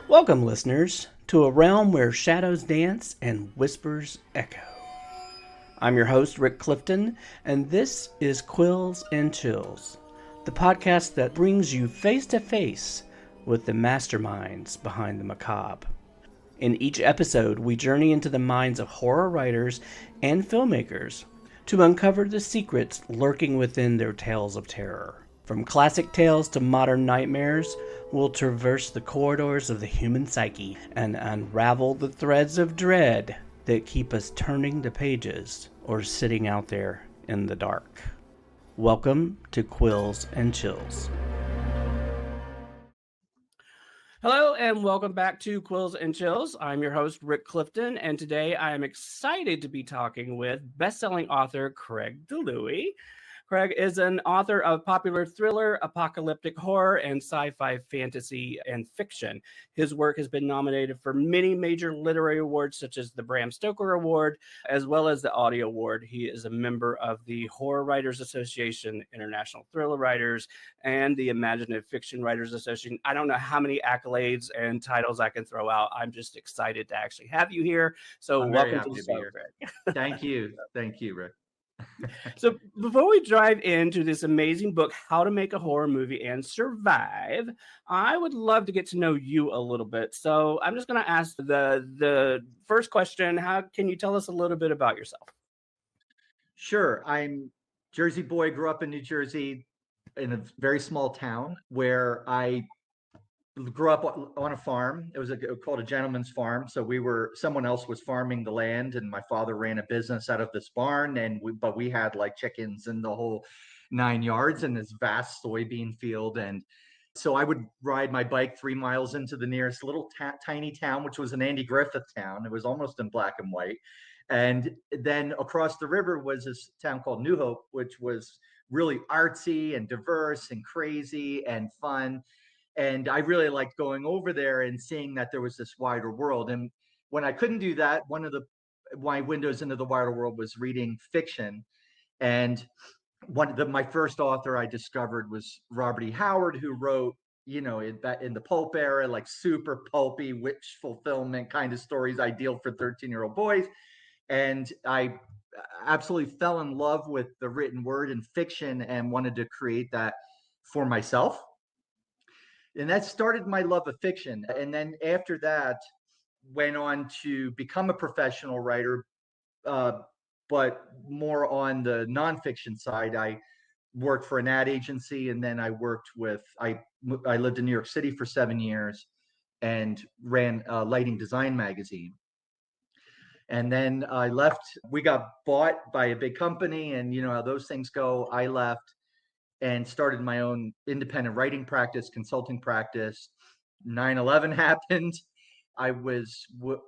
Welcome, listeners, to a realm where shadows dance and whispers echo. I'm your host, Rick Clifton, and this is Quills and Chills, the podcast that brings you face to face with the masterminds behind the macabre. In each episode, we journey into the minds of horror writers and filmmakers to uncover the secrets lurking within their tales of terror. From classic tales to modern nightmares, we'll traverse the corridors of the human psyche and unravel the threads of dread that keep us turning the pages or sitting out there in the dark. Welcome to Quills and Chills. Hello and welcome back to Quills and Chills. I'm your host, Rick Clifton, and today I am excited to be talking with best-selling author Craig DiLouie. Craig is an author of popular thriller, apocalyptic horror, and sci-fi fantasy and fiction. His work has been nominated for many major literary awards, such as the Bram Stoker Award, as well as the Audio Award. He is a member of the Horror Writers Association, International Thriller Writers, and the Imaginative Fiction Writers Association. I don't know how many accolades and titles I can throw out. I'm just excited to actually have you here. So welcome to the show, Craig. Thank you. Thank you, Rick. So before we dive into this amazing book, How to Make a Horror Movie and Survive, I would love to get to know you a little bit. So I'm just going to ask the first question. How can you tell us a little bit about yourself? Sure. I'm Jersey boy, grew up in New Jersey in a very small town where I grew up on a farm. It was called a gentleman's farm. So someone else was farming the land, and my father ran a business out of this barn. But we had like chickens and the whole 9 yards and this vast soybean field. And so I would ride my bike 3 miles into the nearest little tiny town, which was an Andy Griffith town. It was almost in black and white. And then across the river was this town called New Hope, which was really artsy and diverse and crazy and fun. And I really liked going over there and seeing that there was this wider world. And when I couldn't do that, one of my windows into the wider world was reading fiction. And my first author I discovered was Robert E. Howard, who wrote, in the pulp era, like super pulpy, wish fulfillment kind of stories, ideal for 13-year-old boys. And I absolutely fell in love with the written word and fiction and wanted to create that for myself. And that started my love of fiction. And then after that, went on to become a professional writer, but more on the nonfiction side. I worked for an ad agency, and then I lived in New York City for 7 years and ran a lighting design magazine. And then I left. We got bought by a big company, and you know how those things go. I left and started my own independent writing practice, consulting practice. 9/11 happened. I was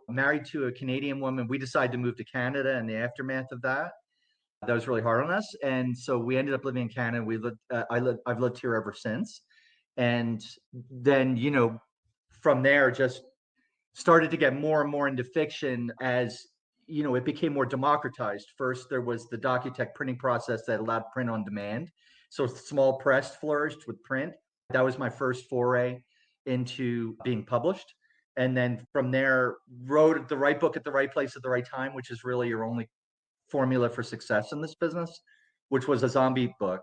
married to a Canadian woman. We decided to move to Canada in the aftermath of that. That was really hard on us. And so we ended up living in Canada. I've lived here ever since. And then, from there, just started to get more and more into fiction as, it became more democratized. First, there was the Docutech printing process that allowed print on demand. So small press flourished with print. That was my first foray into being published. And then from there, wrote the right book at the right place at the right time, which is really your only formula for success in this business, which was a zombie book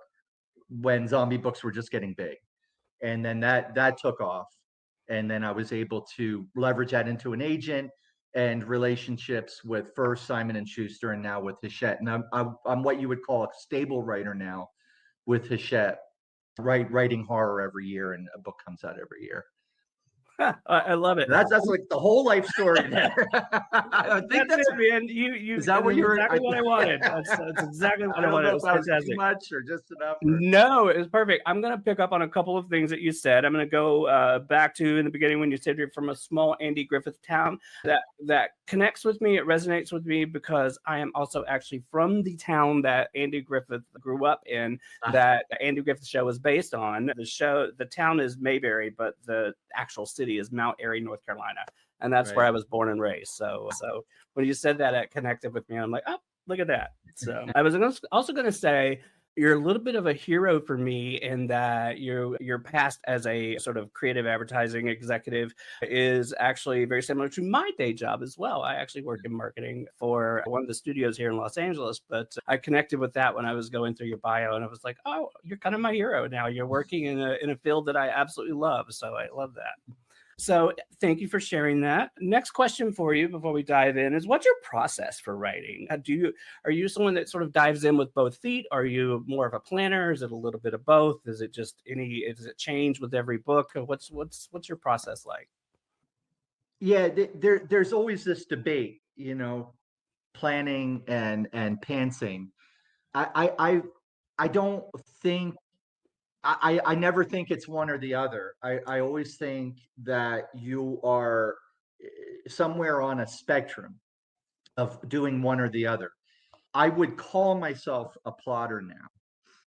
when zombie books were just getting big. And then that took off. And then I was able to leverage that into an agent and relationships with first Simon & Schuster and now with Hachette. And I'm what you would call a stable writer now with Hachette, writing horror every year, and a book comes out every year. I love it. That's like the whole life story there. I think that's it, man. Is that what you were? Exactly what I wanted. That's exactly what I wanted. It was fantastic. Too much or just enough? No, it was perfect. I'm going to pick up on a couple of things that you said. I'm going to go back to in the beginning when you said you're from a small Andy Griffith town. That connects with me. It resonates with me because I am also actually from the town that Andy Griffith grew up in, that Andy Griffith show was based on. The town is Mayberry, but the actual city is Mount Airy, North Carolina. And that's where I was born and raised. So when you said that, it connected with me. I'm like, oh, look at that. So I was also going to say You're a little bit of a hero for me in that your past as a sort of creative advertising executive is actually very similar to my day job as well. I actually work in marketing for one of the studios here in Los Angeles, but I connected with that when I was going through your bio, and I was like, oh, you're kind of my hero now. You're working in a field that I absolutely love, so I love that. So thank you for sharing that. Next question for you before we dive in is, what's your process for writing? Are you someone that sort of dives in with both feet? Are you more of a planner? Is it a little bit of both? Is it just does it change with every book? What's your process like? Yeah, there's always this debate, planning and pantsing. I don't think I never think it's one or the other. I always think that you are somewhere on a spectrum of doing one or the other. I would call myself a plotter now,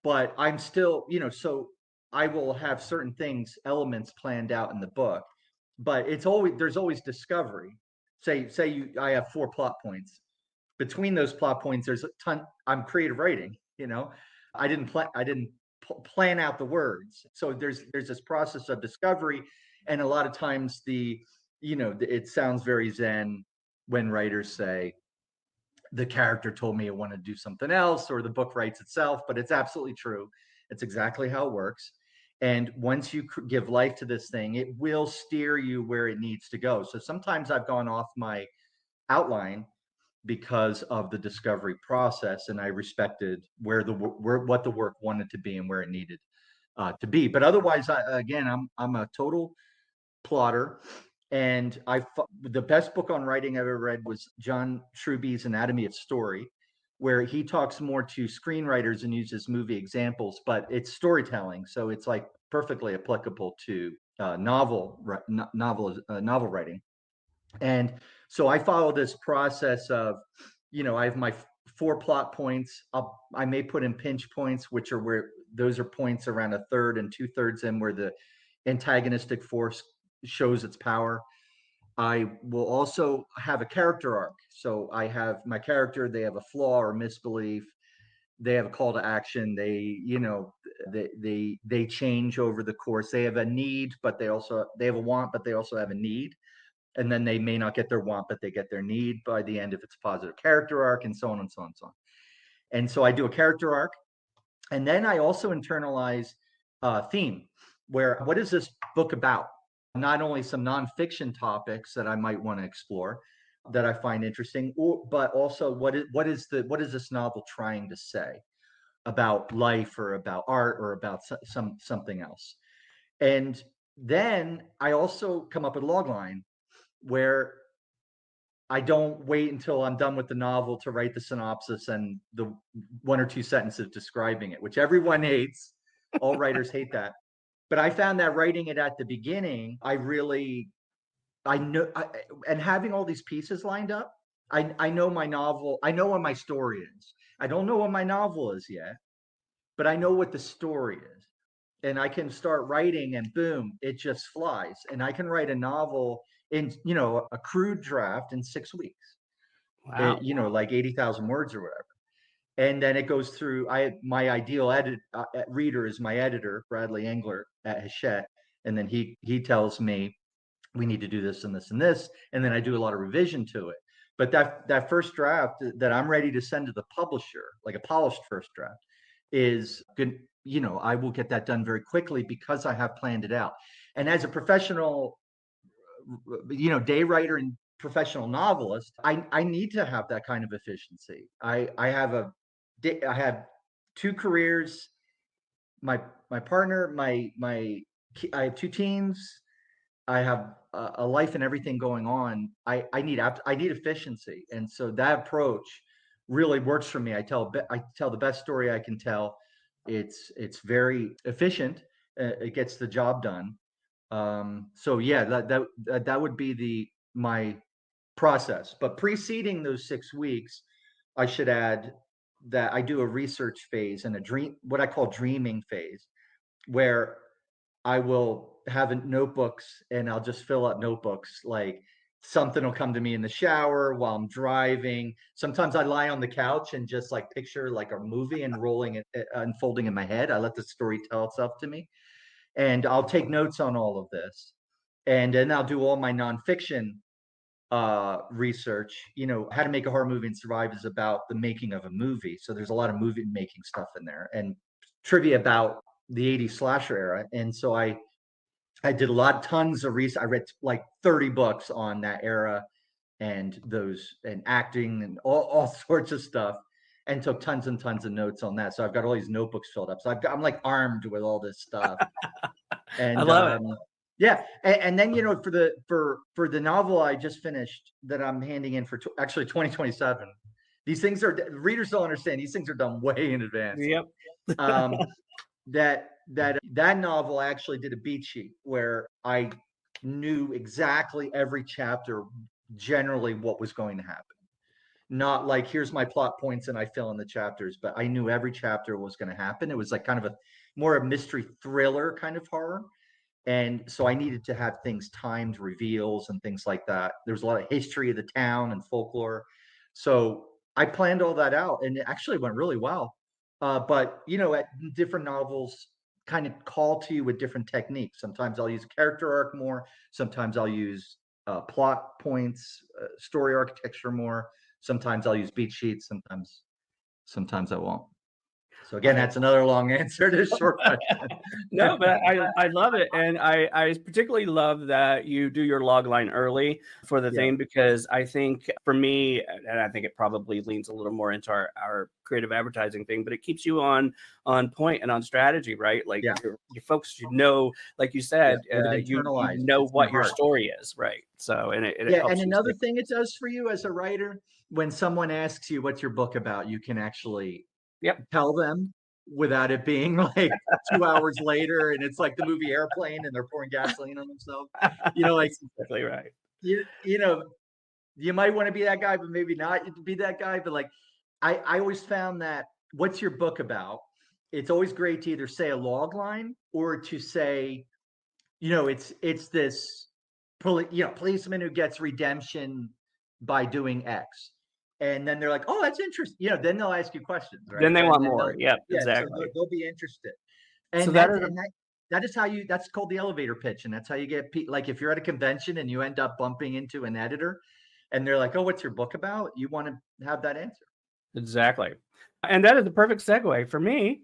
but I'm still, so I will have certain things, elements planned out in the book, but there's always discovery. I have 4 plot points. Between those plot points, there's a ton. I'm creative writing, I didn't plan out the words. So there's this process of discovery, and a lot of times it sounds very zen when writers say the character told me it wanted to do something else, or the book writes itself, but it's absolutely true. It's exactly how it works. And once you give life to this thing, it will steer you where it needs to go. So sometimes I've gone off my outline because of the discovery process, and I respected what the work wanted to be and where it needed to be. But otherwise, I'm a total plotter. And the best book on writing I ever read was John Truby's Anatomy of Story, where he talks more to screenwriters and uses movie examples, but it's storytelling, so it's like perfectly applicable to novel writing. And so I follow this process of, I have my 4 plot points. I may put in pinch points, which are where those are points around a third and 2/3 in where the antagonistic force shows its power. I will also have a character arc. So I have my character, they have a flaw or misbelief, they have a call to action, they change over the course. They have a need, but they have a want, but they also have a need. And then they may not get their want, but they get their need by the end if it's a positive character arc, and so on and so on and so on. And so I do a character arc, and then I also internalize theme, where what is this book about? Not only some nonfiction topics that I might want to explore that I find interesting, but also what is this novel trying to say about life or about art or about something else. And then I also come up with a log line where I don't wait until I'm done with the novel to write the synopsis and the 1 or 2 sentences describing it, which everyone hates. All writers hate that. But I found that writing it at the beginning, I know, and having all these pieces lined up, I know my novel, I know what my story is. I don't know what my novel is yet, but I know what the story is. And I can start writing, and boom, it just flies. And I can write a novel in, a crude draft in 6 weeks. Wow. Like 80,000 words or whatever. And then it goes through. My ideal reader is my editor, Bradley Engler at Hachette, and then he tells me we need to do this and this and this, and then I do a lot of revision to it. But that first draft that I'm ready to send to the publisher, like a polished first draft, is good. I will get that done very quickly because I have planned it out. And as a professional, day writer and professional novelist, I need to have that kind of efficiency. I have 2 careers. My partner, I have 2 teens. I have a life and everything going on. I need efficiency, and so that approach really works for me. I tell the best story I can tell. It's very efficient. It gets the job done. So yeah, that would be my process. But preceding those 6 weeks, I should add that I do a research phase and what I call dreaming phase, where I will have notebooks and I'll just fill up notebooks like something will come to me in the shower while I'm driving. Sometimes I lie on the couch and just like picture like a movie and rolling it, unfolding in my head. I let the story tell itself to me, and I'll take notes on all of this. And then I'll do all my nonfiction research. How to make a horror movie and survive is about the making of a movie. So there's a lot of movie making stuff in there and trivia about the 80s slasher era. And so I did tons of research. I read like 30 books on that era and acting and all sorts of stuff, and took tons and tons of notes on that. So I've got all these notebooks filled up. So I'm like armed with all this stuff. And I love it. Yeah, and then for the novel I just finished that I'm handing in for actually 2027. These things are, readers don't understand. These things are done way in advance. Yep. That novel, I actually did a beat sheet where I knew exactly every chapter, generally what was going to happen. Not like, here's my plot points and I fill in the chapters, but I knew every chapter was going to happen. It was like kind of more a mystery thriller kind of horror. And so I needed to have things timed, reveals and things like that. There's a lot of history of the town and folklore. So I planned all that out and it actually went really well. But at different novels kind of call to you with different techniques. Sometimes I'll use character arc more. Sometimes I'll use plot points, story architecture more. Sometimes I'll use beat sheets. Sometimes I won't. So again, that's another long answer to a short question. No, but I love it. And I particularly love that you do your log line early for the thing, because I think for me, and I think it probably leans a little more into our creative advertising thing, but it keeps you on point and on strategy, right? Like your folks should know, like you said, you know what your story is, right? So, and it helps. And another thing it does for you as a writer, when someone asks you what's your book about, you can actually tell them without it being like 2 hours later and it's like the movie Airplane and they're pouring gasoline on themselves. Like exactly right. You might want to be that guy, but maybe not be that guy. But like I always found that, what's your book about? It's always great to either say a log line or to say, it's this policeman who gets redemption by doing X. And then they're like, oh, that's interesting. Then they'll ask you questions, right? Then they want more. Yeah, exactly. So they'll be interested. And so that is how that's called the elevator pitch. And that's how you get, like, if you're at a convention and you end up bumping into an editor and they're like, oh, what's your book about? You want to have that answer. Exactly. And that is the perfect segue for me.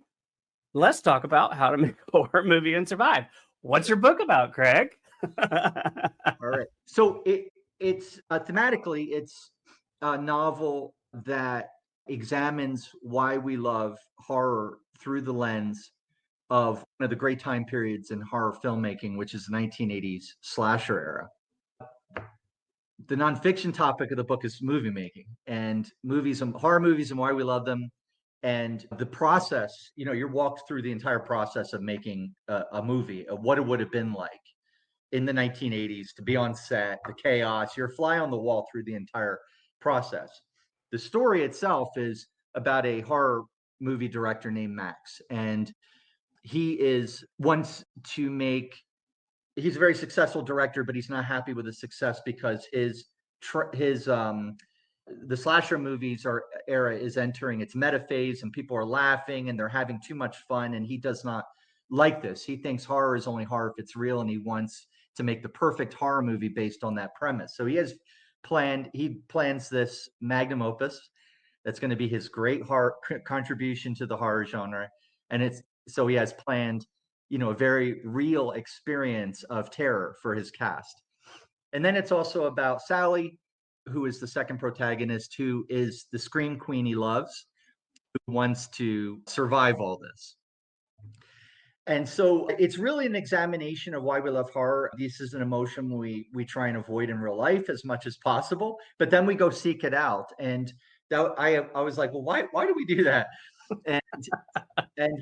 Let's talk about how to make a horror movie and survive. What's your book about, Craig? All right. So it's thematically, it's a novel that examines why we love horror through the lens of one of the great time periods in horror filmmaking, which is the 1980s slasher era. The nonfiction topic of the book is movie making and horror movies and why we love them. And the process, you're walked through the entire process of making a movie, of what it would have been like in the 1980s to be on set, the chaos. You're a fly on the wall through the entire process. The story itself is about a horror movie director named Max, and he's a very successful director, but he's not happy with the success because the slasher movies era is entering its meta phase and people are laughing and they're having too much fun, and he does not like this. He thinks horror is only horror if it's real, and he wants to make the perfect horror movie based on that premise. So he plans this magnum opus that's going to be his great horror contribution to the horror genre. And so he has planned, a very real experience of terror for his cast. And then it's also about Sally, who is the second protagonist, who is the scream queen he loves, who wants to survive all this. And so it's really an examination of why we love horror. This is an emotion we try and avoid in real life as much as possible, but then we go seek it out. And I was like, well, why do we do that? And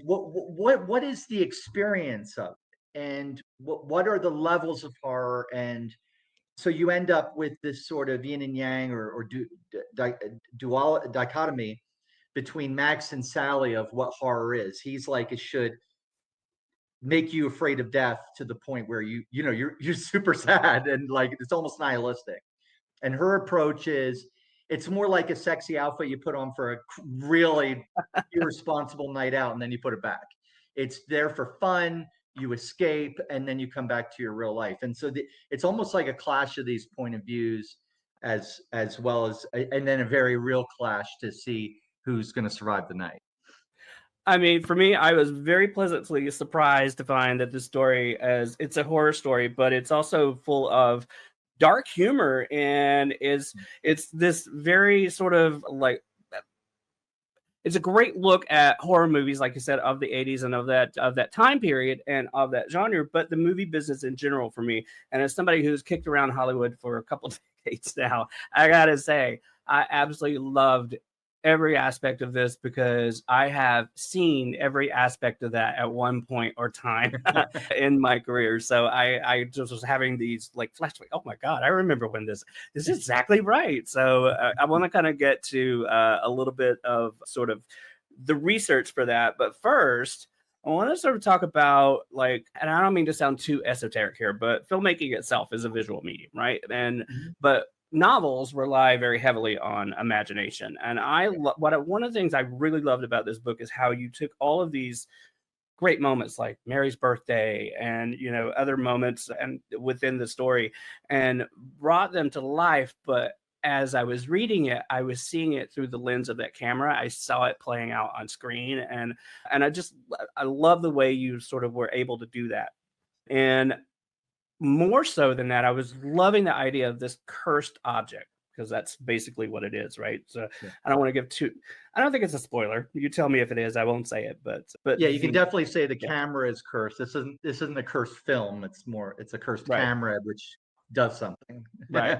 what is the experience of it? And what are the levels of horror? And so you end up with this sort of yin and yang or dichotomy between Max and Sally of what horror is. He's like, it should make you afraid of death to the point where you're super sad and like it's almost nihilistic. And her approach is, it's more like a sexy outfit you put on for a really irresponsible night out, and then you put it back. It's there for fun, you escape, and then you come back to your real life. And so it's almost like a clash of these point of views, as well as, and then a very real clash to see who's going to survive the night. I mean, for me, I was very pleasantly surprised to find that this story, as it's a horror story, but it's also full of dark humor, and it's this very sort of like, it's a great look at horror movies, like you said, of the 80s and of that time period and of that genre, but the movie business in general for me. And as somebody who's kicked around Hollywood for a couple of decades now, I gotta say, I absolutely loved every aspect of this, because I have seen every aspect of that at one point or time in my career. So I just was having these like flashbacks. Oh my God, I remember when this is exactly right. So I want to kind of get to a little bit of sort of the research for that. But first, I want to sort of talk about, like, and I don't mean to sound too esoteric here, but filmmaking itself is a visual medium, right? And but novels rely very heavily on imagination, and one of the things I really loved about this book is how you took all of these great moments like Mary's birthday and other moments and within the story and brought them to life. But as I was reading it, I was seeing it through the lens of that camera. I saw it playing out on screen, and I love the way you sort of were able to do that. And more so than that, I was loving the idea of this cursed object, because that's basically what it is, right? So Yeah. I don't want to give too. I don't think it's a spoiler. You tell me if it is. I won't say it, but Yeah, you can definitely say the camera is cursed. This isn't a cursed film. It's a cursed right. camera which does something. Right.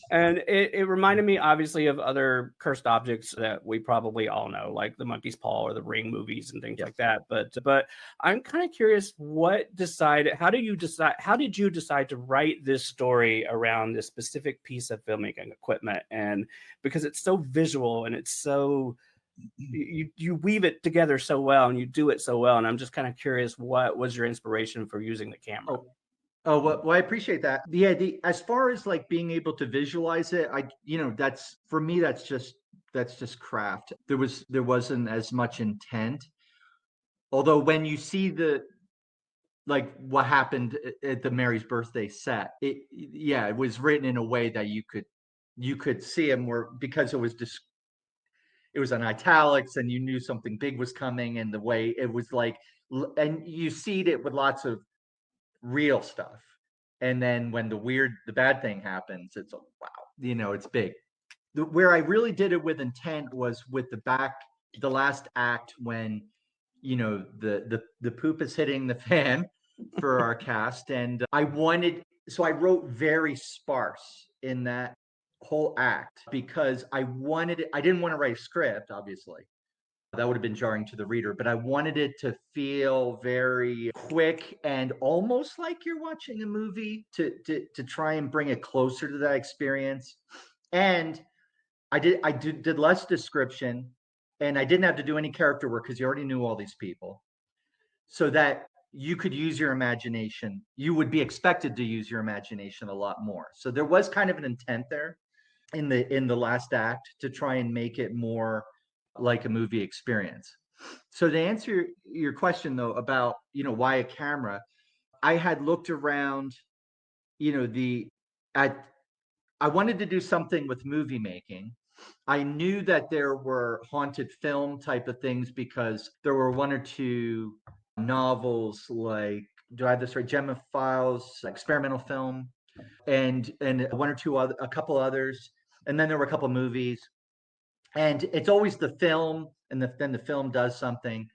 And it reminded me, obviously, of other cursed objects that we probably all know, like the Monkey's Paw or the Ring movies and things like that. But I'm kind of curious, how did you decide to write this story around this specific piece of filmmaking equipment? And because it's so visual and it's so, you weave it together so well and you do it so well. And I'm just kind of curious, what was your inspiration for using the camera? Oh, well, I appreciate that. Yeah, as far as like being able to visualize it, that's for me, that's just craft. There wasn't as much intent. Although when you see like what happened at the Mary's birthday set, it was written in a way that you could see it more, because it was in italics and you knew something big was coming, and the way it was like, and you see it with lots of real stuff. And then when the bad thing happens, it's a wow, it's big. Where I really did it with intent was with the last act, when the poop is hitting the fan for our cast, and I wrote very sparse in that whole act, because I didn't want to write a script, obviously. That would have been jarring to the reader, but I wanted it to feel very quick and almost like you're watching a movie, to try and bring it closer to that experience. And I did less description, and I didn't have to do any character work, because you already knew all these people, so that you could use your imagination. You would be expected to use your imagination a lot more. So there was kind of an intent there in the last act, to try and make it more like a movie experience. So to answer your question though about, why a camera, I had looked around, the at I wanted to do something with movie making. I knew that there were haunted film type of things, because there were one or two novels, like, do I have this right? Gemma Files, experimental film, and one or two a couple others, and then there were a couple movies. And it's always the film, and then the film does something.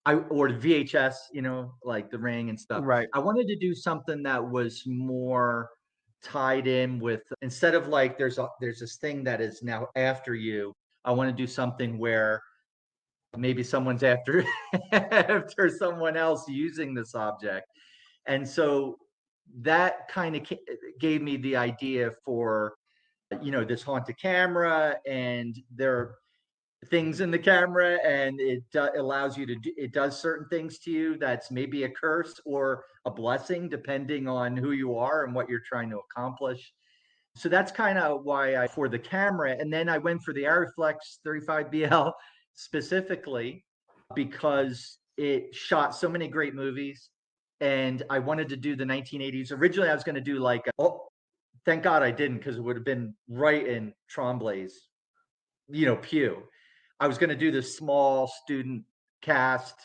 Or the VHS, like The Ring and stuff. Right. I wanted to do something that was more tied in with, instead of like there's this thing that is now after you. I want to do something where maybe someone's after after someone else using this object. And so that kind of gave me the idea for this haunted camera, and there are things in the camera, and it allows you to it does certain things to you that's maybe a curse or a blessing, depending on who you are and what you're trying to accomplish. So that's kind of why I for the camera. And then I went for the Arriflex 35BL specifically because it shot so many great movies. And I wanted to do the 1980s. Originally, I was going to do like, oh, thank God I didn't, because it would have been right in Tremblay's, pew. I was going to do this small student cast,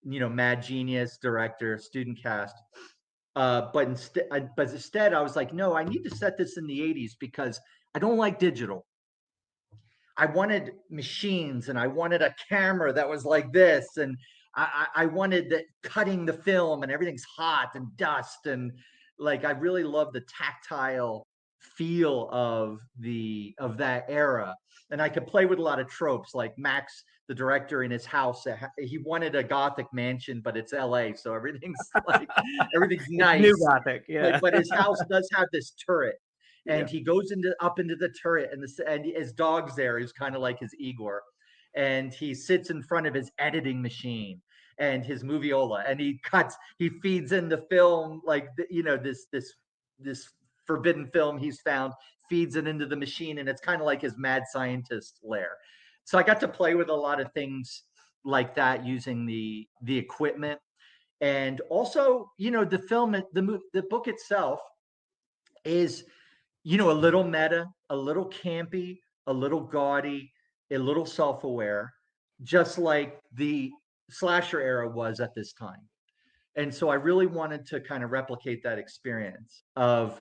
mad genius director, student cast. But instead, I was like, no, I need to set this in the 80s because I don't like digital. I wanted machines and I wanted a camera that was like this. And I wanted that cutting the film and everything's hot and dust. And like, I really love the tactile feel of that era. And I could play with a lot of tropes, like Max, the director, in his house. He wanted a Gothic mansion, but it's LA. So everything's like, everything's nice. New Gothic, yeah. But his house does have this turret. And Yeah. he goes up into the turret, and his dog's there. He's kind of like his Igor, and he sits in front of his editing machine and his moviola, and he feeds in the film, like this forbidden film he's found, feeds it into the machine, and it's kind of like his mad scientist lair. So I got to play with a lot of things like that using the equipment, and also the film, the book itself is a little meta, a little campy, a little gaudy, a little self-aware, just like the slasher era was at this time. And so I really wanted to kind of replicate that experience of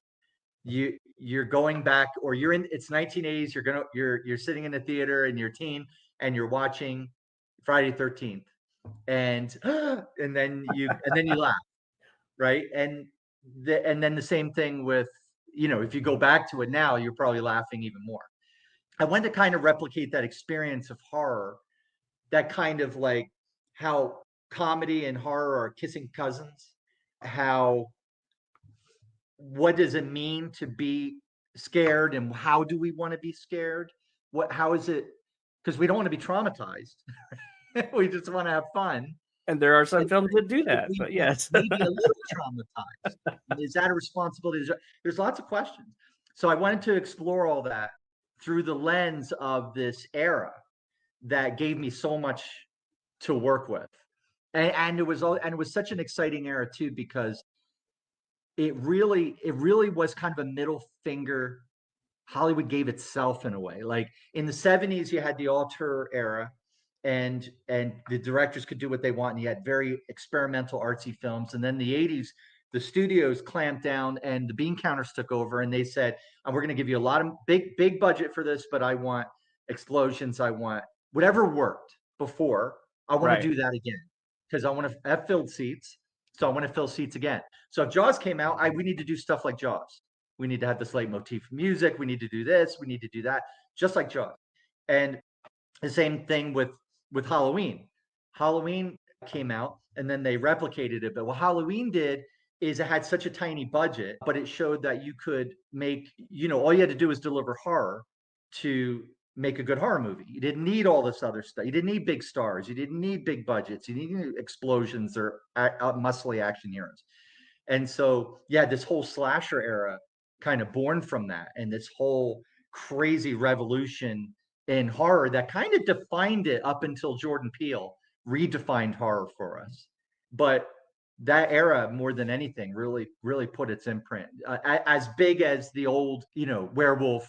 you're going back, or it's 1980s, you're sitting in the theater in your teen and you're watching Friday 13th, and and then you laugh, right? And then the same thing with, if you go back to it now, you're probably laughing even more. I wanted to kind of replicate that experience of horror, that kind of like how comedy and horror are kissing cousins. What does it mean to be scared, and how do we want to be scared? How is it? Because we don't want to be traumatized. We just want to have fun. And there are some films that do that, but yes. Maybe a little traumatized. Is that a responsibility? There's lots of questions. So I wanted to explore all that through the lens of this era that gave me so much to work with. And it was such an exciting era too, because it really was kind of a middle finger Hollywood gave itself in a way. Like in the 70s, you had the auteur era, and the directors could do what they want, and you had very experimental artsy films. And then the 80s, the studios clamped down and the bean counters took over, and they said, we're going to give you a lot of big budget for this, but I want explosions, I want whatever worked before, I want to do that again, because I want to have filled seats, so I want to fill seats again. So if Jaws came out, we need to do stuff like Jaws. We need to have this leitmotif music, we need to do this, we need to do that, just like Jaws. And the same thing with Halloween. Halloween came out and then they replicated it. But what Halloween did is it had such a tiny budget, but it showed that you could make, all you had to do was deliver horror to make a good horror movie. You didn't need all this other stuff. You didn't need big stars. You didn't need big budgets. You didn't need explosions or muscly action heroes. And so, yeah, this whole slasher era kind of born from that, and this whole crazy revolution in horror that kind of defined it up until Jordan Peele redefined horror for us. But that era, more than anything, really put its imprint. As big as the old, werewolf,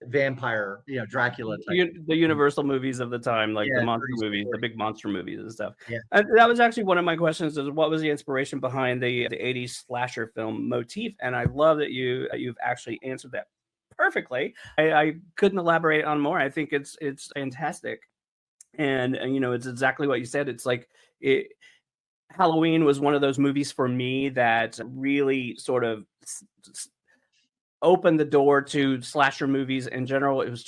vampire, Dracula type. The Universal movies of the time, like the monster 30s, movies, 40s. the big monster movies and stuff. Yeah. And that was actually one of my questions: is what was the inspiration behind the 80s slasher film motif? And I love that you've actually answered that perfectly. I couldn't elaborate on more. I think it's fantastic, and it's exactly what you said. It's like Halloween was one of those movies for me that really sort of opened the door to slasher movies in general. It was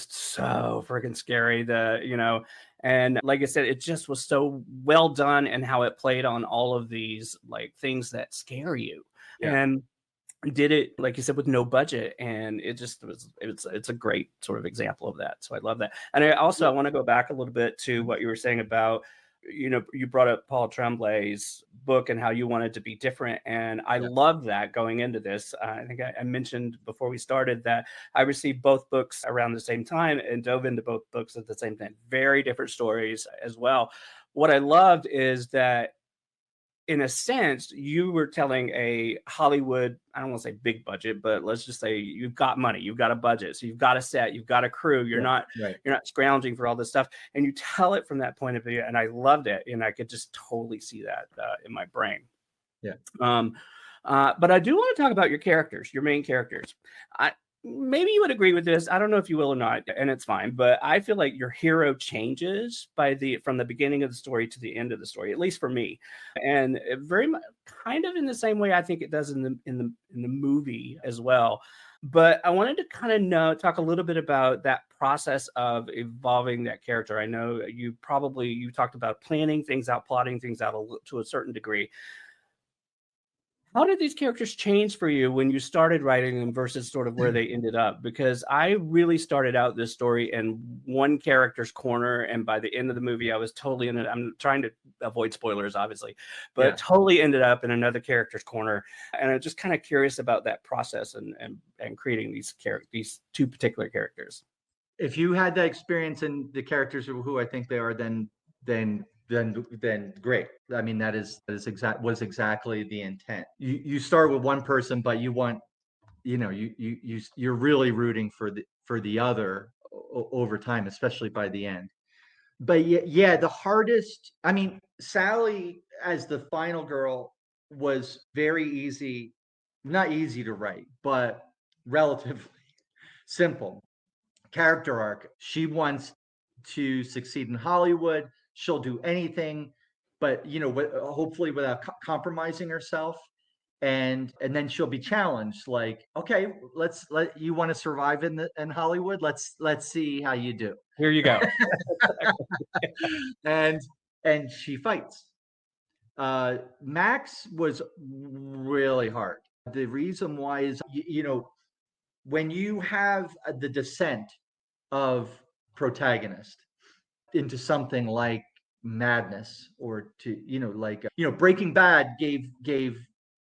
so freaking scary, and like I said, it just was so well done, and how it played on all of these like things that scare you. Yeah. And did it, like you said, with no budget, and it's a great sort of example of that. So I love that. And I want to go back a little bit to what you were saying about you brought up Paul Tremblay's book and how you wanted to be different. And I Yeah. love that going into this. I think I mentioned before we started that I received both books around the same time and dove into both books at the same time. Very different stories as well. What I loved is that, in a sense, you were telling a Hollywood, I don't want to say big budget, but let's just say you've got money, you've got a budget, so you've got a set, you've got a crew, you're not scrounging for all this stuff, and you tell it from that point of view. And I loved it, and I could just totally see that in my brain. Yeah. But I do want to talk about your characters, your main characters. Maybe you would agree with this. I don't know if you will or not, and it's fine. But I feel like your hero changes from the beginning of the story to the end of the story, at least for me, and very much kind of in the same way I think it does in the movie as well. But I wanted to kind of talk a little bit about that process of evolving that character. I know you talked about planning things out, plotting things out to a certain degree. How did these characters change for you when you started writing them versus sort of where they ended up? Because I really started out this story in one character's corner, and by the end of the movie, I was totally in it. I'm trying to avoid spoilers, obviously, but totally ended up in another character's corner. And I'm just kind of curious about that process and creating these two particular characters. If you had that experience and the characters are who I think they are, then great. I mean, was exactly the intent. You start with one person, but you want, you're really rooting for the other over time, especially by the end. But yeah, the hardest, I mean, Sally as the final girl was very easy, not easy to write, but relatively simple character arc. She wants to succeed in Hollywood. She'll do anything, but hopefully without compromising herself. And then she'll be challenged. Like, okay, you want to survive in Hollywood? Let's see how you do. Here you go. and she fights. Max was really hard. The reason why is, when you have the descent of protagonist into something like madness, or to Breaking Bad gave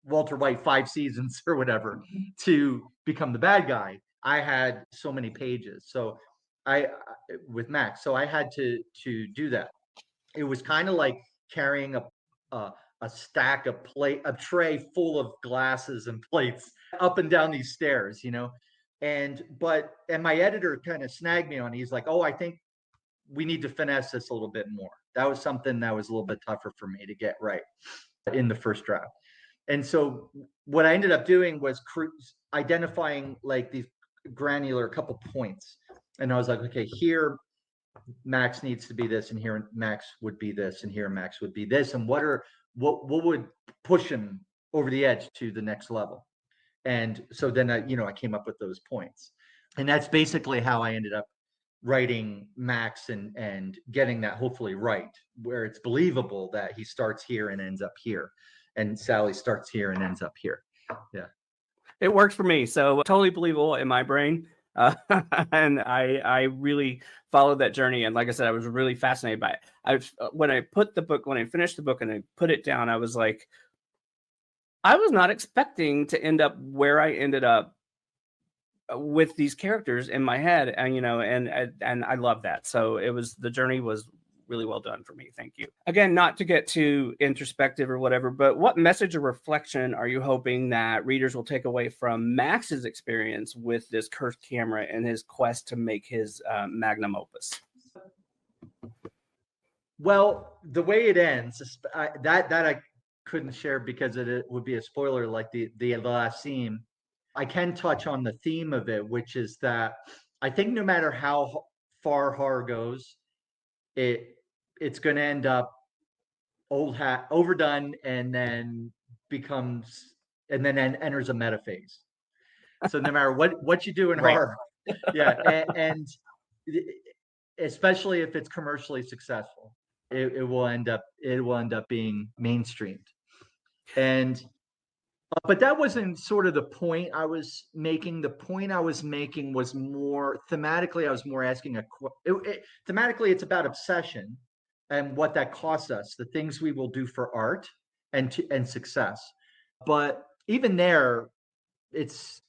Walter White 5 seasons or whatever to become the bad guy. I had so many pages, so with Max, so I had to do that. It was kind of like carrying a stack of a tray full of glasses and plates up and down these stairs, and my editor kind of snagged me on it. He's like, oh, I think we need to finesse this a little bit more. That was something that was a little bit tougher for me to get right in the first draft. And so what I ended up doing was identifying like these granular couple points. And I was like, okay, here Max needs to be this, and here Max would be this, and here Max would be this. And what would push him over the edge to the next level? And so then I came up with those points. And that's basically how I ended up writing Max and getting that hopefully right, where it's believable that he starts here and ends up here, and Sally starts here and ends up here. Yeah. It works for me. So totally believable in my brain. And I really followed that journey. And like I said, I was really fascinated by it. When I finished the book and I put it down, I was like, I was not expecting to end up where I ended up with these characters in my head. And, and I love that. So the journey was really well done for me. Thank you. Again, not to get too introspective or whatever, but what message or reflection are you hoping that readers will take away from Max's experience with this cursed camera and his quest to make his magnum opus? Well, the way it ends, that I couldn't share because it would be a spoiler, like the last scene. I can touch on the theme of it, which is that I think no matter how far horror goes, it's going to end up old hat, overdone, and then enters a meta phase. So no matter what you do in horror, and especially if it's commercially successful, it will end up being mainstreamed. And but that wasn't sort of the point I was making. The point I was making was more thematically. I was more asking thematically, it's about obsession, and what that costs us, the things we will do for art and success. But even there, it's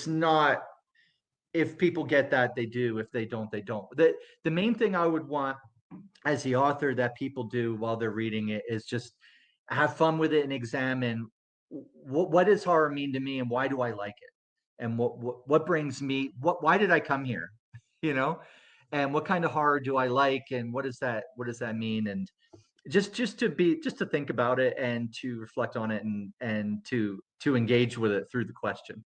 not, if people get that, they do. If they don't, they don't. The main thing I would want as the author that people do while they're reading it is just have fun with it and examine what does horror mean to me and why do I like it, and what brings me, why did I come here, you know, and what kind of horror do I like, and what does that mean, and just to think about it and to reflect on it, and to engage with it through the question.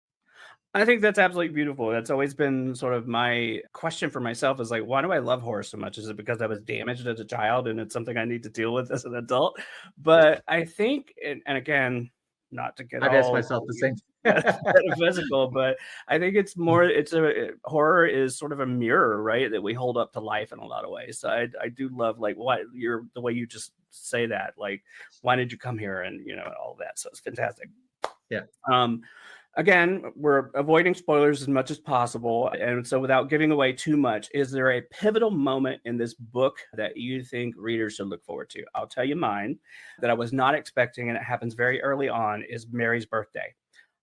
I think that's absolutely beautiful. That's always been sort of my question for myself, is like, why do I love horror so much? Is it because I was damaged as a child and it's something I need to deal with as an adult? But I think, and again, not to get I've asked all myself the same. metaphysical, but I think it's more, horror is sort of a mirror, right? That we hold up to life in a lot of ways. So I do love like the way you just say that, like, why did you come here? And, all that. So it's fantastic. Yeah. Again, we're avoiding spoilers as much as possible. And so without giving away too much, is there a pivotal moment in this book that you think readers should look forward to? I'll tell you mine that I was not expecting, and it happens very early on, is Mary's birthday.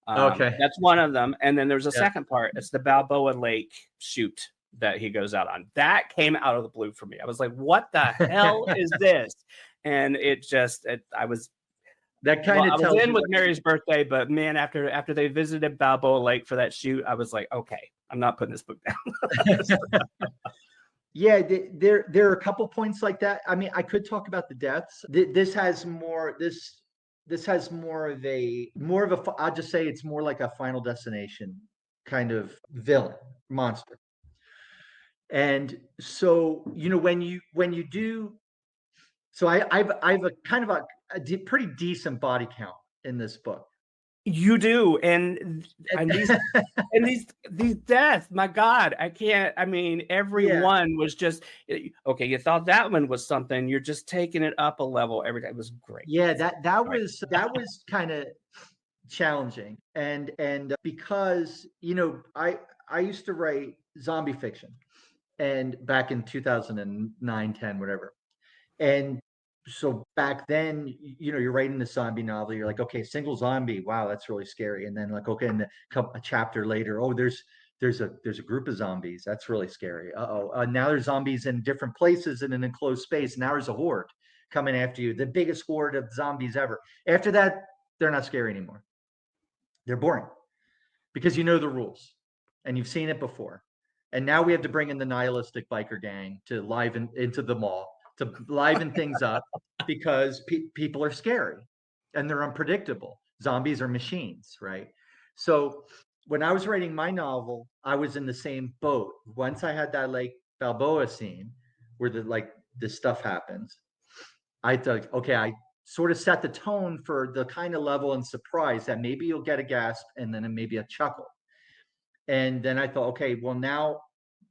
Okay. That's one of them. And then there's a second part. It's the Balboa Lake shoot that he goes out on. That came out of the blue for me. I was like, what the hell is this? And I was in with Mary's birthday, but man, after they visited Balboa Lake for that shoot, I was like, okay, I'm not putting this book down. Yeah, there are a couple points like that. I mean, I could talk about the deaths. This has more. This has more of a. I'll just say it's more like a Final Destination kind of villain monster. And so, when you do. So I've a kind of a pretty decent body count in this book. You do, and these deaths, my God, I can't. I mean, everyone was just okay. You thought that one was something. You're just taking it up a level every time. It was great. Yeah, that was kind of challenging, and because I used to write zombie fiction, and back in 2009, 10, whatever, and so back then, you're writing the zombie novel. You're like, okay, single zombie. Wow, that's really scary. And then like, okay, and a chapter later, oh, there's a group of zombies. That's really scary. Now there's zombies in different places in an enclosed space. Now there's a horde coming after you, the biggest horde of zombies ever. After that, they're not scary anymore. They're boring because you know the rules and you've seen it before. And now we have to bring in the nihilistic biker gang to into the mall to liven things up because people are scary and they're unpredictable. Zombies are machines, right? So when I was writing my novel, I was in the same boat. Once I had that Lake Balboa scene where this stuff happens, I thought, okay, I sort of set the tone for the kind of level and surprise that maybe you'll get a gasp and then maybe a chuckle. And then I thought, okay, well now,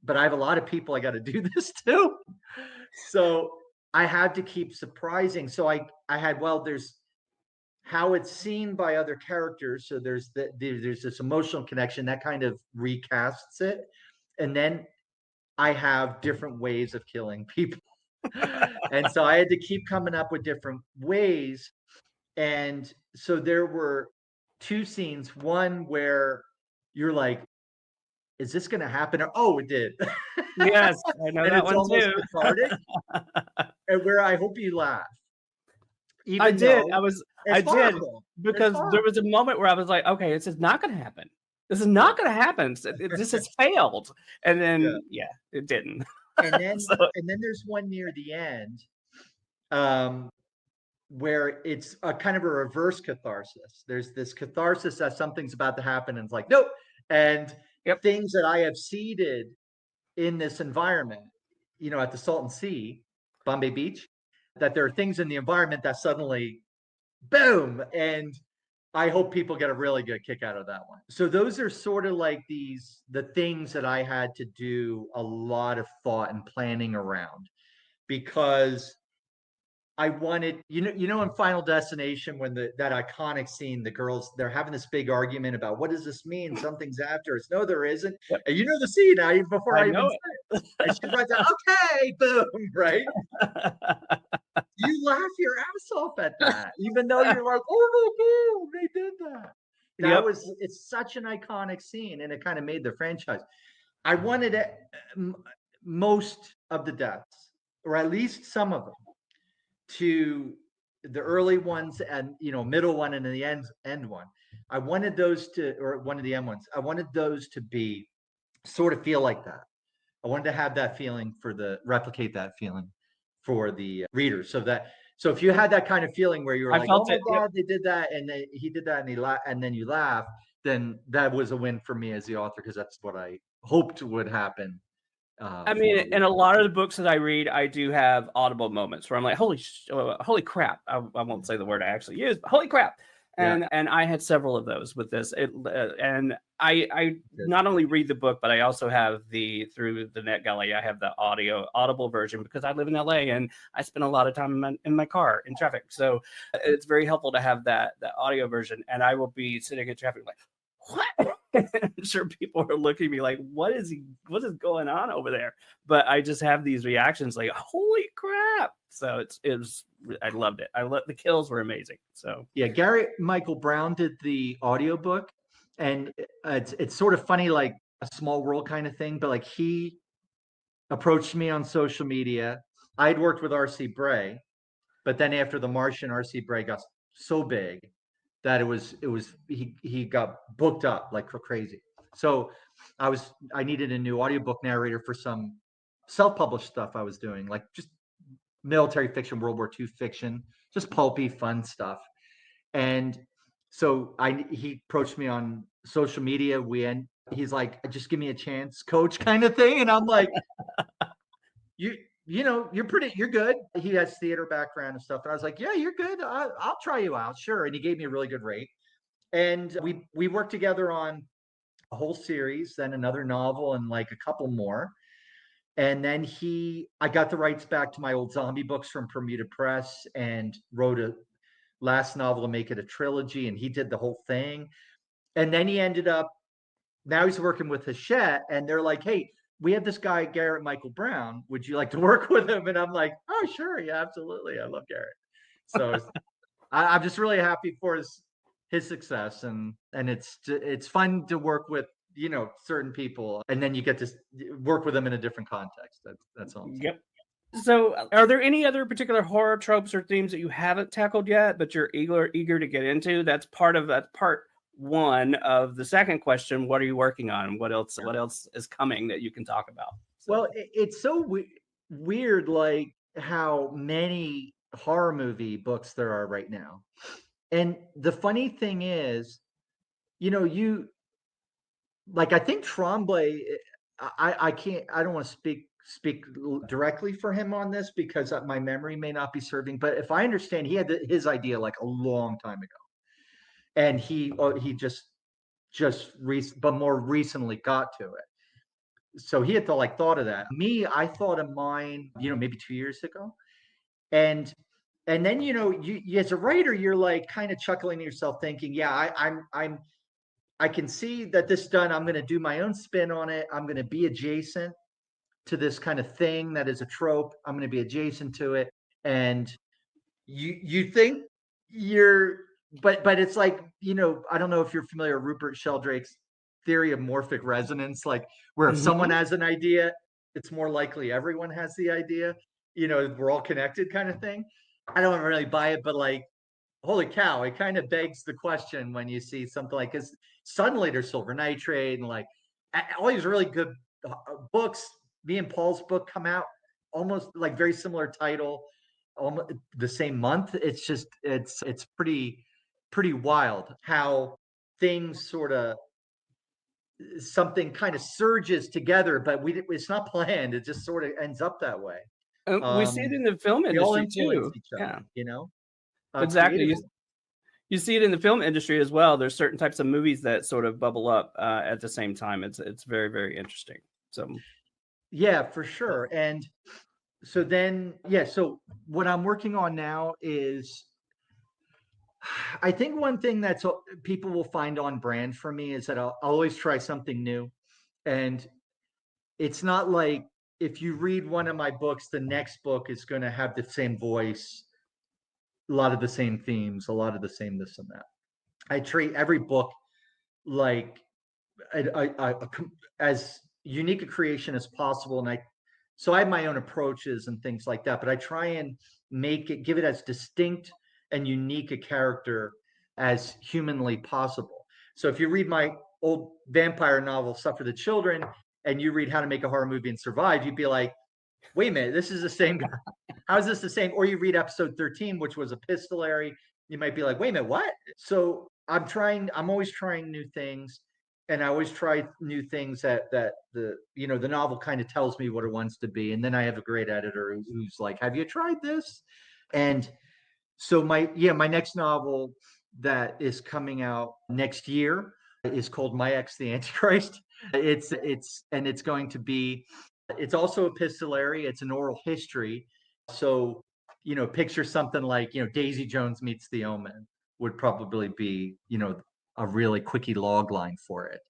but I have a lot of people I got to do this to. So I had to keep surprising. So I had, there's how it's seen by other characters. So there's this emotional connection that kind of recasts it. And then I have different ways of killing people. And so I had to keep coming up with different ways. And so there were two scenes, one where you're like, is this going to happen? Or, oh, it did. Yes, I know that one too. Cathartic, and where I hope you laugh. I did. I did because there was a moment where I was like, okay, this is not going to happen. This is not going to happen. This has failed. And then, it didn't. And then, and then there's one near the end, where it's a kind of a reverse catharsis. There's this catharsis that something's about to happen, and it's like, nope. And things that I have seeded in this environment, at the Salton Sea, Bombay Beach, that there are things in the environment that suddenly, boom. And I hope people get a really good kick out of that one. So those are sort of like the things that I had to do a lot of thought and planning around, because I wanted, in Final Destination, when that iconic scene, the girls, they're having this big argument about what does this mean? Something's after us. No, there isn't. Yep. And you know the scene now, even before I I even know say it. And she runs out, okay, boom, right? it. You laugh your ass off at that, even though you're like, oh no, no, they did that. Yep. It's such an iconic scene, and it kind of made the franchise. I wanted it, most of the deaths, or at least some of them, to the early ones and middle one and the end one. I wanted those to, or one of the end ones. I wanted those to be sort of feel like that. I wanted to have that feeling replicate that feeling for the reader, so if you had that kind of feeling where you were I like, oh felt my it. god, Yep. they did that, and he did that, and then you laugh, then that was a win for me as the author, because that's what I hoped would happen. I For mean, in a lot of the books that I read, I do have audible moments where I'm like, holy crap. I won't say the word I actually use, but holy crap. Yeah. And I had several of those with this. And I not only read the book, but I also have through the NetGalley, I have the audible version, because I live in LA and I spend a lot of time in my car in traffic. So it's very helpful to have that audio version. And I will be sitting in traffic like, what? I'm sure people are looking at me like, what is going on over there? But I just have these reactions like, holy crap. So I loved it. The kills were amazing. So yeah, Gary Michael Brown did the audiobook, and it's sort of funny, like a small world kind of thing, but like he approached me on social media. I had worked with R.C. Bray, but then after The Martian, R.C. Bray got so big that he got booked up like crazy. So I needed a new audiobook narrator for some self-published stuff I was doing, like just military fiction, World War II fiction, just pulpy, fun stuff. And so he approached me on social media. He's like, just give me a chance, coach, kind of thing. And I'm like, you're good. He has theater background and stuff. And I was like, yeah, you're good. I'll try you out. Sure. And he gave me a really good rate. And we worked together on a whole series, then another novel, and like a couple more. And then I got the rights back to my old zombie books from Bermuda Press, and wrote a last novel to make it a trilogy. And he did the whole thing. And then now he's working with Hachette, and they're like, hey, we have this guy, Garrett Michael Brown. Would you like to work with him? And I'm like, oh, sure. Yeah, absolutely. I love Garrett. So I'm just really happy for his success. And it's fun to work with, certain people, and then you get to work with them in a different context. That's all. yep. So are there any other particular horror tropes or themes that you haven't tackled yet, but you're eager to get into? That's part one of the second question. What are you working on? What else is coming that you can talk about? So. Well, it's so weird, like how many horror movie books there are right now. And the funny thing is, you like, I think Tremblay, I don't want to speak directly for him on this, because my memory may not be serving, but if I understand, he had his idea like a long time ago, and he but more recently got to it. So he had thought of that. Me, I thought of mine, maybe 2 years ago. And then, you as a writer, you're like kind of chuckling to yourself thinking, yeah, I can see that this done. I'm going to do my own spin on it. I'm going to be adjacent to this kind of thing that is a trope. I'm going to be adjacent to it. And you think but it's like, I don't know if you're familiar with Rupert Sheldrake's theory of morphic resonance, like where if someone has an idea, it's more likely everyone has the idea, we're all connected kind of thing. I don't really buy it, but like, holy cow, it kind of begs the question when you see something like, because suddenly there's Silver Nitrate and like all these really good books. Me and Paul's book come out almost like very similar title, almost the same month. It's just it's pretty wild how things sort of, something kind of surges together, but it's not planned. It just sort of ends up that way. We see it in the film We all industry influence too. each other, Yeah, exactly. creatively. You see it in the film industry as well. There's certain types of movies that sort of bubble up at the same time. It's very, very interesting. So Yeah, for sure. And so then, yeah, so what I'm working on now is, I think one thing that's people will find on brand for me is that I'll always try something new. And it's not like if you read one of my books, the next book is going to have the same voice, a lot of the same themes, a lot of the same this and that. I treat every book like as unique a creation as possible. And so I have my own approaches and things like that, but I try and give it as distinct and unique a character as humanly possible. So if you read my old vampire novel, Suffer the Children, and you read How to Make a Horror Movie and Survive, you'd be like, wait a minute, this is the same guy. How is this the same? Or you read episode 13, which was epistolary. You might be like, wait a minute, what? So I'm always trying new things. And I always try new things that the novel kind of tells me what it wants to be. And then I have a great editor who's like, have you tried this? And so my next novel that is coming out next year is called My Ex the Antichrist. It's going to be, it's also epistolary, it's an oral history. So, picture something like, Daisy Jones Meets the Omen would probably be, a really quickie log line for it.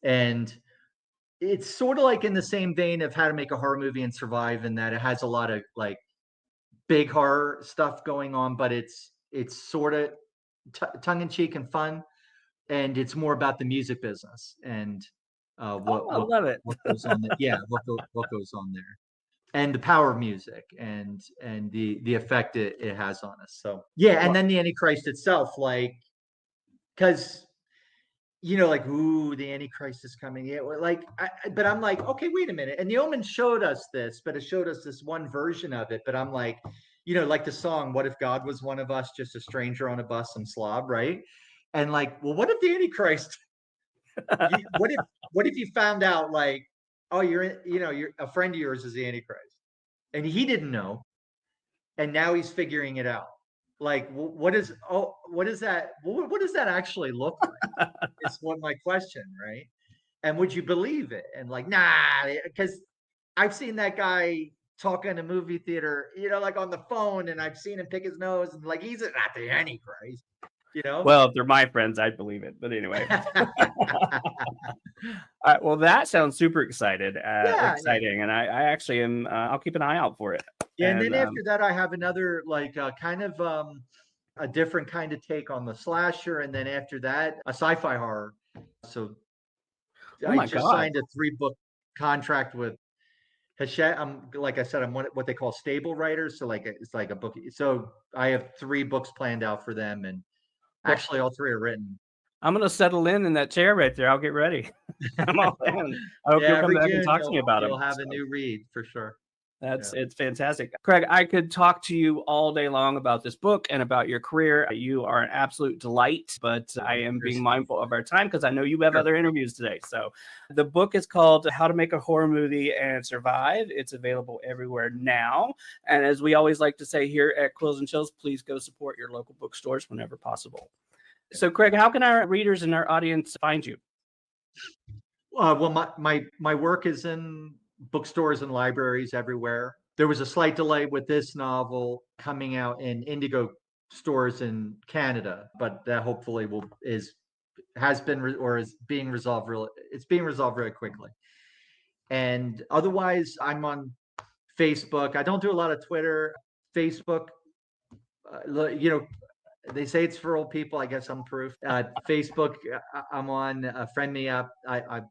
And it's sort of like in the same vein of How to Make a Horror Movie and Survive, in that it has a lot of like big horror stuff going on, but it's sort of tongue-in-cheek and fun, and it's more about the music business and I love it. what goes on there. Yeah, what goes on there, and the power of music, and the effect it has on us. So yeah, and then the Antichrist itself, like, because like, ooh, the Antichrist is coming. Yeah, like, but I'm like, okay, wait a minute. And the Omen showed us this, but it showed us this one version of it. But I'm like, like the song, "What if God was one of us, just a stranger on a bus, some slob," right? And like, well, what if the Antichrist? What if you found out, like, oh, you're a friend of yours is the Antichrist, and he didn't know, and now he's figuring it out. Like, what is that? What does that actually look like? Is what my question, right? And would you believe it? And like, nah, because I've seen that guy talk in a movie theater, like on the phone, and I've seen him pick his nose, and like, he's not the Antichrist, Well, if they're my friends, I'd believe it. But anyway. Well, that sounds super exciting. And I actually am. I'll keep an eye out for it. Yeah, and then after that, I have another like kind of a different kind of take on the slasher, and then after that, a sci-fi horror. So I just signed a 3-book contract with Hachette. Like I said, I'm what they call stable writers. So like it's like a book. So I have 3 books planned out for them, and actually all 3 are written. I'm gonna settle in that chair right there. I'll get ready. I'm all in. I hope you'll come back and talk to me about it. You'll have a new read for sure. It's fantastic. Craig, I could talk to you all day long about this book and about your career. You are an absolute delight, but I am being mindful of our time because I know you have other interviews today. So the book is called How to Make a Horror Movie and Survive. It's available everywhere now. And as we always like to say here at Quills and Chills, please go support your local bookstores whenever possible. So Craig, how can our readers and our audience find you? Well, my work is in bookstores and libraries everywhere. There was a slight delay with this novel coming out in Indigo stores in Canada, but that hopefully is being resolved really quickly. And otherwise, I'm on Facebook. I don't do a lot of Twitter. Facebook, they say it's for old people. I guess I'm proof. Facebook, I'm on. Friend me up. I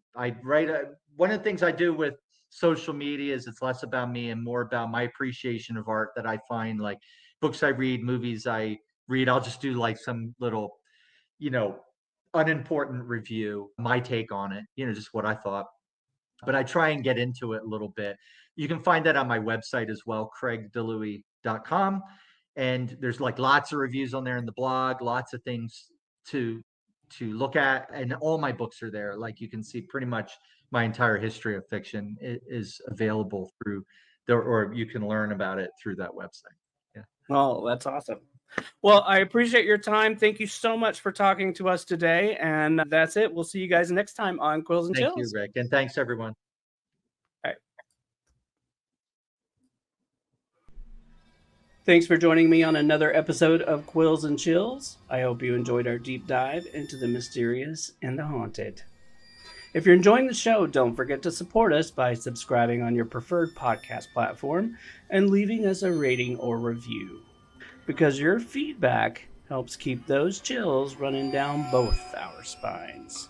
write. One of the things I do with social media is it's less about me and more about my appreciation of art that I find, like books I read, movies I read. I'll just do like some little, unimportant review, my take on it, just what I thought. But I try and get into it a little bit. You can find that on my website as well, CraigDilouie.com. And there's like lots of reviews on there in the blog, lots of things to look at, and all my books are there. Like you can see pretty much my entire history of fiction is available through there, or you can learn about it through that website. Yeah. Well, that's awesome. Well, I appreciate your time. Thank you so much for talking to us today. And that's it. We'll see you guys next time on Quills and Chills. Thank you, Rick. And thanks, everyone. Thanks for joining me on another episode of Quills and Chills. I hope you enjoyed our deep dive into the mysterious and the haunted. If you're enjoying the show, don't forget to support us by subscribing on your preferred podcast platform and leaving us a rating or review, because your feedback helps keep those chills running down both our spines.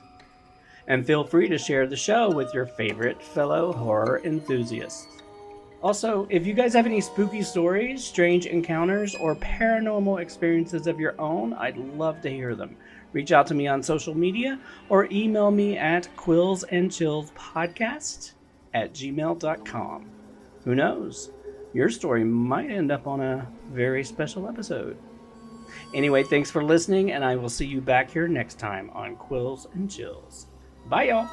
And feel free to share the show with your favorite fellow horror enthusiasts. Also, if you guys have any spooky stories, strange encounters, or paranormal experiences of your own, I'd love to hear them. Reach out to me on social media or email me at quillsandchillspodcast@gmail.com. Who knows? Your story might end up on a very special episode. Anyway, thanks for listening, and I will see you back here next time on Quills and Chills. Bye, y'all.